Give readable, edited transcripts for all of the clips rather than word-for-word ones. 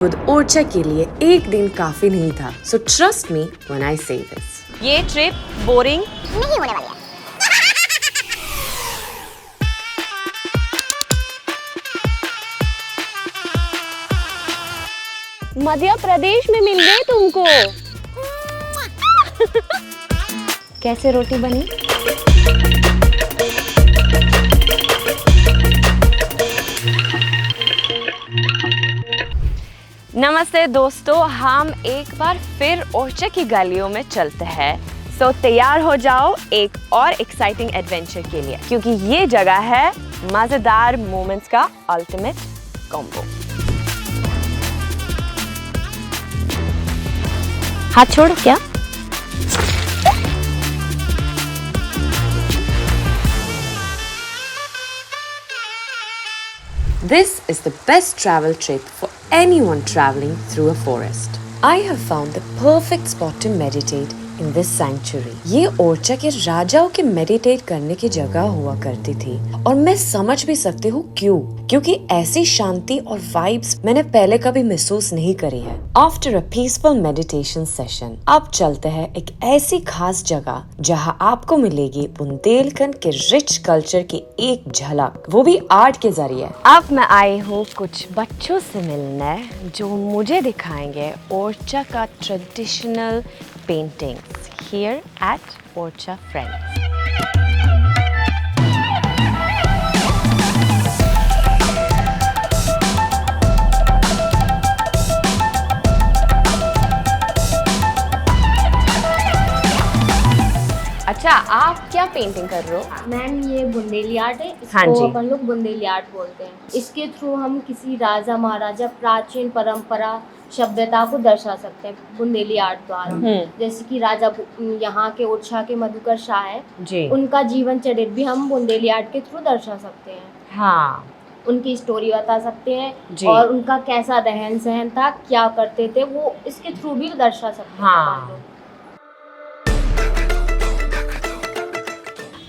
खुद ओरछा के लिए एक दिन काफी नहीं था, so trust me when I से दिस। ये ट्रिप बोरिंग नहीं होने वाली है। मध्य प्रदेश में मिल गए तुमको। कैसे रोटी बनी? नमस्ते दोस्तों, हम एक बार फिर ओरछा की गलियों में चलते हैं। सो तैयार हो जाओ एक और एक्साइटिंग एडवेंचर के लिए, क्योंकि ये जगह है मजेदार मोमेंट्स का अल्टीमेट कॉम्बो। हाथ छोड़ो क्या? This is the best travel trip for anyone traveling through a forest. I have found the perfect spot to meditate in this sanctuary. ये ओरछा के राजाओं के मेडिटेट करने की जगह हुआ करती थी, और मैं समझ भी सकती हूँ क्यों, क्योंकि ऐसी शांति और वाइब्स मैंने पहले कभी महसूस नहीं करी है। After a peaceful meditation session, अब चलते हैं एक ऐसी खास जगह जहाँ आपको मिलेगी बुंदेलखंड के रिच कल्चर की एक झलक, वो भी आर्ट के जरिए। अब मैं आई हूँ कुछ बच्चों से मिलने जो मुझे दिखाएंगे ओरछा का traditional paintings here at Orcha Friends. अच्छा, आप क्या पेंटिंग कर रहे हो? मैम, ये बुंदेली आर्ट है। हाँ इसको जी। अपन लोग बुंदेली आर्ट बोलते हैं। इसके थ्रू हम किसी राजा महाराजा प्राचीन परंपरा सभ्यता को दर्शा सकते हैं बुंदेली आर्ट द्वारा। जैसे कि राजा यहाँ के ओरछा के मधुकर शाह है जी। उनका जीवन चरित्र भी हम बुंदेली आर्ट के थ्रू दर्शा सकते हैं। हाँ उनकी स्टोरी बता सकते हैं जी। और उनका कैसा रहन सहन था, क्या करते थे, वो इसके थ्रू भी दर्शा सकते हैं हाँ। अपन लोग।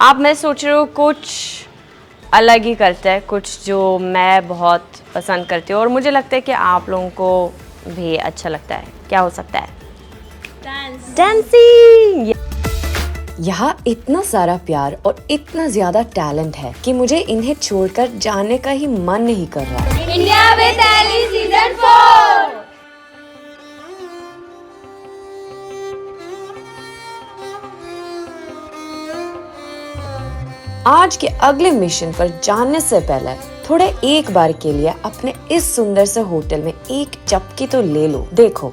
अब मैं सोच रही हूँ कुछ अलग ही करते हैं, कुछ जो मैं बहुत पसंद करती हूँ और मुझे लगता है कि आप लोगों को भी अच्छा लगता है। क्या हो सकता है? डांसिंग। यहाँ इतना सारा प्यार और इतना ज्यादा टैलेंट है कि मुझे इन्हें छोड़कर जाने का ही मन नहीं कर रहा है। India with Ellie season 4। आज के अगले मिशन पर जाने से पहले थोड़े एक बार के लिए अपने इस सुंदर से होटल में एक चपकी तो ले लो। देखो,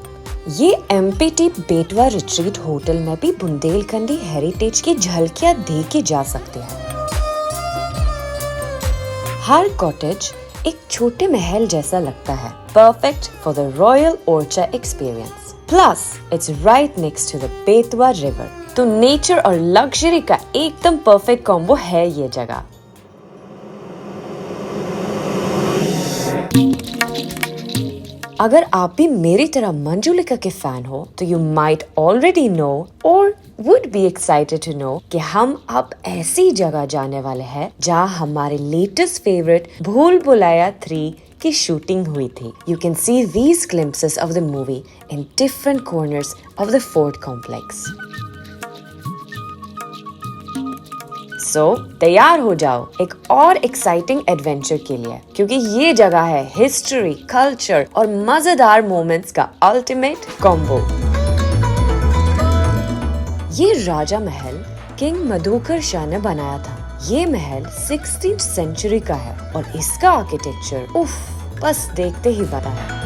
ये एमपीटी बेटवा रिट्रीट होटल में भी बुंदेलखंडी हेरिटेज की झलकियां देखी जा सकती है। हर कॉटेज एक छोटे महल जैसा लगता है, perfect for the royal Orchha experience. Plus it's right next to the Betwa river, तो नेचर और लग्जरी का एकदम परफेक्ट कॉम्बो है ये जगह। अगर आप भी मेरी तरह मंजुलिका के फैन हो तो यू माइट ऑलरेडी नो और would be excited to know कि हम अब ऐसी जगह जाने वाले हैं जहां हमारे लेटेस्ट फेवरेट भूल भुलैया 3 की शूटिंग हुई थी। You can see these glimpses of the movie in different corners of the fort complex. सो तैयार हो जाओ एक और एक्साइटिंग एडवेंचर के लिए, क्योंकि ये जगह है हिस्ट्री, कल्चर और मजेदार मोमेंट्स का अल्टीमेट कॉम्बो। ये राजा महल किंग मधुकर शाह ने बनाया था। ये महल 16th सेंचुरी का है और इसका आर्किटेक्चर उफ, बस देखते ही पता है।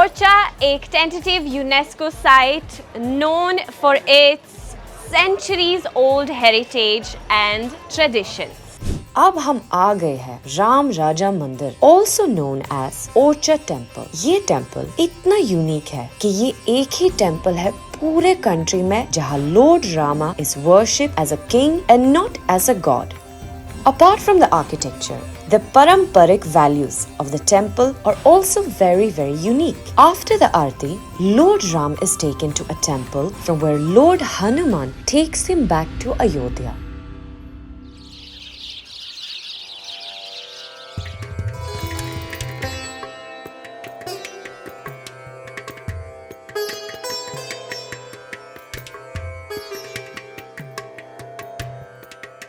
ओरछा एक tentative UNESCO site known for its centuries old heritage and traditions. अब हम आ गए हैं राम राजा मंदिर, also known as Orchha temple. ये टेम्पल इतना यूनिक है कि ये एक ही टेम्पल है पूरे कंट्री में जहाँ lord Rama is worship as a king and not as a god. Apart from the architecture, the paramparic values of the temple are also very unique. After the Aarti, Lord Ram is taken to a temple from where Lord Hanuman takes him back to Ayodhya.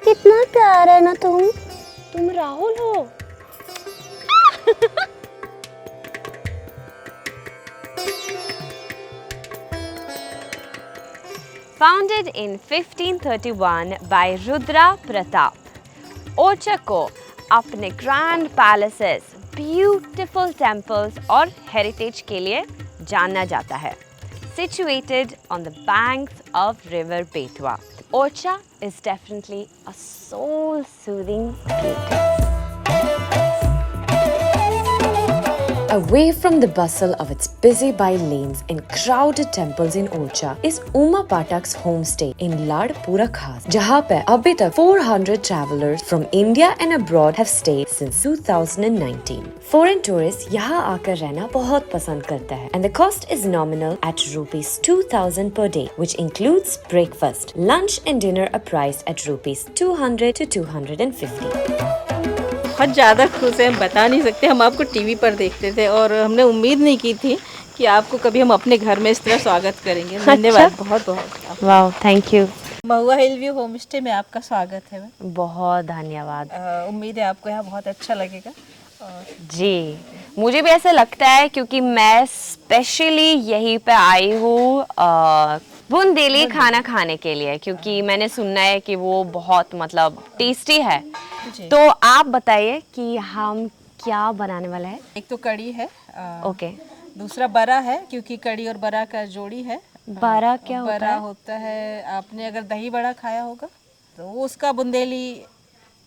कितना प्यार है ना तुम राहुल हो। Founded in 1531 by Rudra Pratap, Orchha को अपने grand palaces, beautiful temples और heritage के लिए जाना जाता है। Situated on the banks of River Betwa, Orcha is definitely a soul-soothing beauty. Away from the bustle of its busy by lanes and crowded temples in Orcha is Uma Patak's homestay in Ladpura Khas, जहाँ पे अभी तक 400 travelers from India and abroad have stayed since 2019. Foreign tourists यहाँ आकर रहना बहुत पसंद करता है, and the cost is nominal at rupees 2000 per day, which includes breakfast, lunch and dinner are priced at rupees 200 to 250. बहुत ज़्यादा खुश हैं, हम बता नहीं सकते। हम आपको टीवी पर देखते थे और हमने उम्मीद नहीं की थी कि आपको कभी हम अपने घर में इस तरह स्वागत करेंगे। धन्यवाद बहुत बहुत। वाह, thank you. Mahua hill view home stay में आपका स्वागत है। बहुत धन्यवाद। उम्मीद है आपको यहाँ बहुत अच्छा लगेगा। जी, मुझे भी ऐसा लगता है क्योंकि मैं स्पेशली यहीं पे आई हूँ बुंदेली खाना खाने के लिए, क्योंकि मैंने सुना है कि वो बहुत मतलब टेस्टी है। तो आप बताइए कि हम क्या बनाने वाला है। एक तो कड़ी है, ओके। दूसरा बड़ा है, क्योंकि कड़ी और बड़ा का जोड़ी है। बड़ा क्या होता है? बड़ा होता है, आपने अगर दही बड़ा खाया होगा तो उसका बुंदेली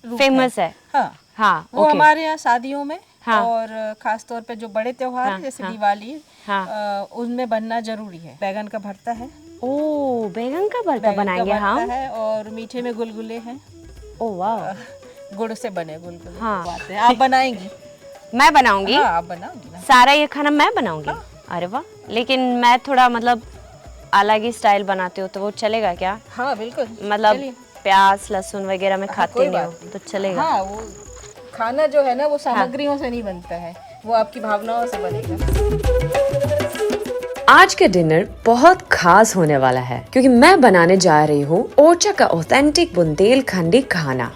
फेमस है। हाँ हाँ, वो हमारे यहाँ शादियों में, हाँ, और खास तौर पे जो बड़े त्योहार हाँ, जैसे हाँ, दिवाली, हाँ, उनमें बनना जरूरी है। बैगन का भरता है। ओ, बैगन का भरता बनाएंगे हम। है, और मीठे में गुलगुले हैं। ओ वाह, गुड़ से बने गुलगुले। हाँ। बात है, आप बनाएंगी? मैं बनाऊंगी। हाँ, आप बनाओगी ना। सारा ये खाना मैं बनाऊंगी। हाँ। अरे वाह, लेकिन मैं थोड़ा मतलब अलग ही स्टाइल बनाती हूँ, तो वो चलेगा क्या? हाँ बिल्कुल, मतलब प्याज लहसुन वगैरह मैं खाती नहीं हूँ, तो चलेगा। हाँ, वो खाना जो है ना वो सामग्रियों से नहीं बनता है, वो आपकी भावनाओं से बनेगा। आज का डिनर बहुत खास होने वाला है क्योंकि मैं बनाने जा रही हूँ ओरछा का ऑथेंटिक बुंदेलखंडी खाना।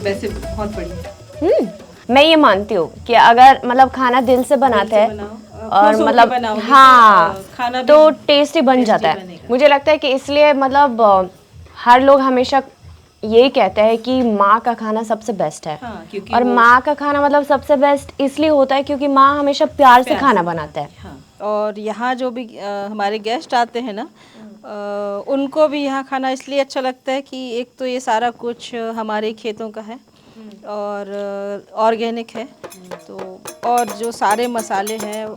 वैसे बहुत बढ़िया। मैं ये मानती हूँ कि अगर मतलब खाना दिल से बनाते हैं और मतलब हाँ खाना तो टेस्टी बन जाता है। मुझे लगता है कि इसलिए मतलब हर लोग हमेशा यही कहते हैं कि माँ का खाना सबसे बेस्ट है। हाँ, और माँ का खाना मतलब सबसे बेस्ट इसलिए होता है क्योंकि माँ हमेशा प्यार से खाना बनाता है। हाँ। और यहाँ जो भी हमारे गेस्ट आते हैं ना, उनको भी यहाँ खाना इसलिए अच्छा लगता है कि एक तो ये सारा कुछ हमारे खेतों का है और ऑर्गेनिक है, तो और जो सारे मसाले हैं,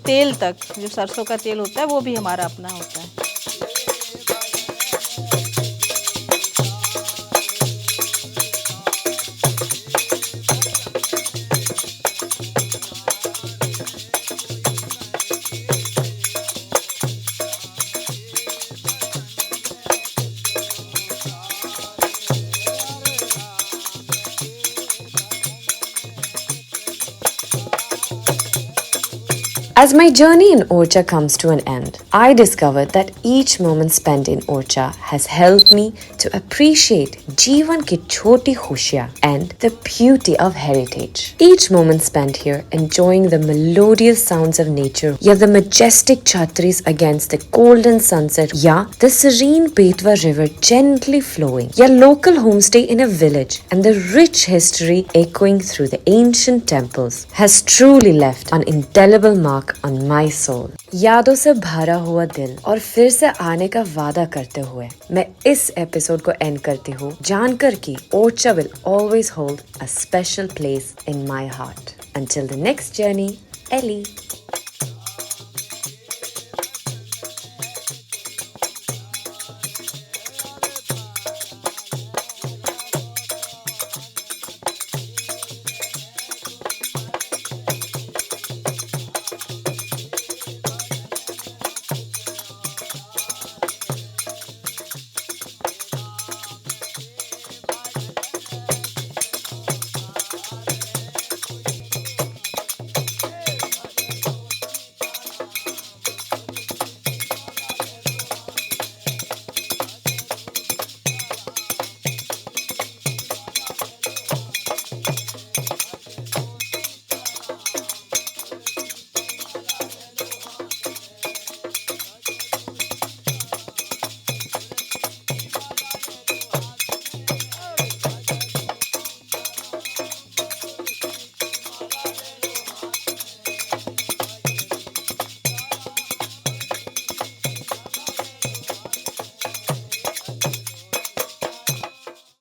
तेल तक जो सरसों का तेल होता है वो भी हमारा अपना होता है। As my journey in Orcha comes to an end, I discovered that each moment spent in Orcha has helped me to appreciate जीवन की छोटी खुशियाँ and the beauty of heritage. Each moment spent here enjoying the melodious sounds of nature, या the majestic chhatris against the golden sunset, या the serene Betwa river gently flowing, या local homestay in a village and the rich history echoing through the ancient temples has truly left an indelible mark on my soul. यादों से भरा हुआ दिल और फिर से आने का वादा करते हुए मैं इस एपिसोड को एंड करती हूँ जानकर कि Orcha will always hold a special place in my heart. Until the next journey, Ellie.